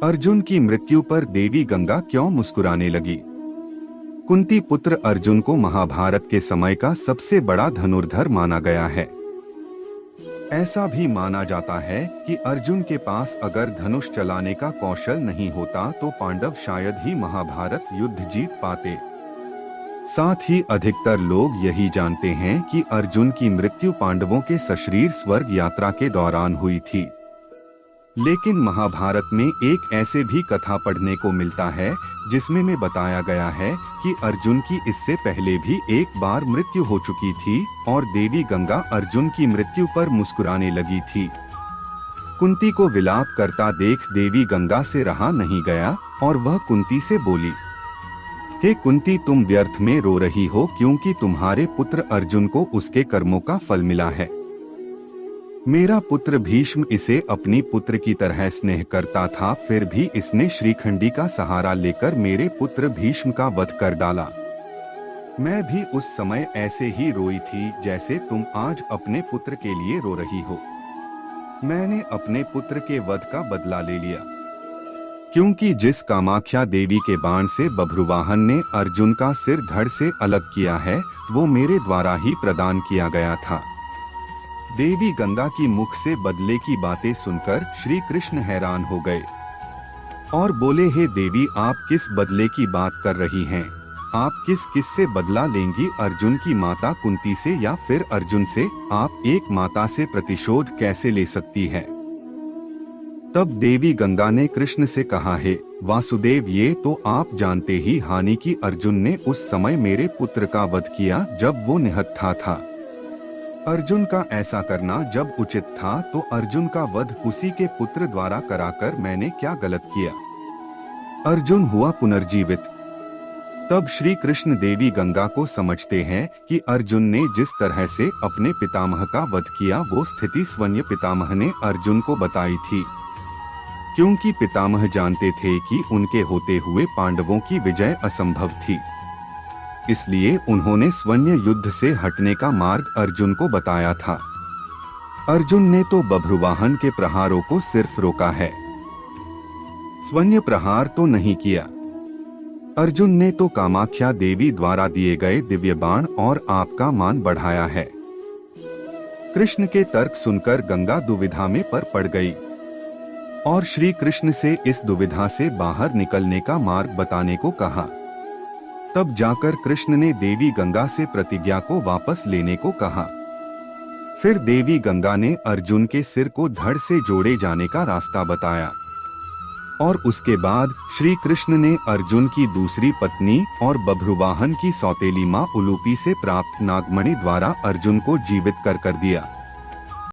अर्जुन की मृत्यु पर देवी गंगा क्यों मुस्कुराने लगी? कुंती पुत्र अर्जुन को महाभारत के समय का सबसे बड़ा धनुर्धर माना गया है। ऐसा भी माना जाता है कि अर्जुन के पास अगर धनुष चलाने का कौशल नहीं होता तो पांडव शायद ही महाभारत युद्ध जीत पाते। साथ ही अधिकतर लोग यही जानते हैं कि अर्जुन की मृत्यु पांडवों के सशरीर स्वर्ग यात्रा के दौरान हुई थी। लेकिन महाभारत में एक ऐसे भी कथा पढ़ने को मिलता है जिसमें बताया गया है कि अर्जुन की इससे पहले भी एक बार मृत्यु हो चुकी थी और देवी गंगा अर्जुन की मृत्यु पर मुस्कुराने लगी थी। कुंती को विलाप करता देख देवी गंगा से रहा नहीं गया और वह कुंती से बोली, हे कुंती, तुम व्यर्थ में रो रही हो क्योंकि तुम्हारे पुत्र अर्जुन को उसके कर्मों का फल मिला है। मेरा पुत्र भीष्म इसे अपनी पुत्र की तरह स्नेह करता था, फिर भी इसने श्रीखंडी का सहारा लेकर मेरे पुत्र भीष्म का वध कर डाला। मैं भी उस समय ऐसे ही रोई थी जैसे तुम आज अपने पुत्र के लिए रो रही हो। मैंने अपने पुत्र के वध का बदला ले लिया, क्योंकि जिस कामाख्या देवी के बाण से बभ्रुवाहन ने अर्जुन का सिर धड़ से अलग किया है वो मेरे द्वारा ही प्रदान किया गया था। देवी गंगा की मुख से बदले की बातें सुनकर श्री कृष्ण हैरान हो गए और बोले, हे देवी, आप किस बदले की बात कर रही हैं? आप किस से बदला लेंगी? अर्जुन की माता कुंती से या फिर अर्जुन से? आप एक माता से प्रतिशोध कैसे ले सकती है? तब देवी गंगा ने कृष्ण से कहा, हे वासुदेव, ये तो आप जानते ही हानि की अर्जुन ने उस समय मेरे पुत्र का वध किया जब वो निहत्था था। अर्जुन का ऐसा करना जब उचित था तो अर्जुन का वध उसी के पुत्र द्वारा कराकर मैंने क्या गलत किया? अर्जुन हुआ पुनर्जीवित। तब श्री कृष्ण देवी गंगा को समझते हैं कि अर्जुन ने जिस तरह से अपने पितामह का वध किया वो स्थिति स्वयं पितामह ने अर्जुन को बताई थी, क्योंकि पितामह जानते थे कि उनके होते हुए पांडवों की विजय असंभव थी। इसलिए उन्होंने स्वयं युद्ध से हटने का मार्ग अर्जुन को बताया था। अर्जुन ने तो बभ्रुवाहन के प्रहारों को सिर्फ रोका है, स्वयं प्रहार तो नहीं किया। अर्जुन ने तो कामाख्या देवी द्वारा दिए गए दिव्य बाण और आपका मान बढ़ाया है। कृष्ण के तर्क सुनकर गंगा दुविधा में पड़ गई और श्री कृष्ण से इस दुविधा से बाहर निकलने का मार्ग बताने को कहा। तब जाकर कृष्ण ने देवी गंगा से प्रतिज्ञा को वापस लेने को कहा। फिर देवी गंगा ने अर्जुन के सिर को धड़ से जोड़े जाने का रास्ता बताया और उसके बाद श्री कृष्ण ने अर्जुन की दूसरी पत्नी और बभ्रुवाहन की सौतेली मां उलूपी से प्राप्त नागमणि द्वारा अर्जुन को जीवित कर दिया।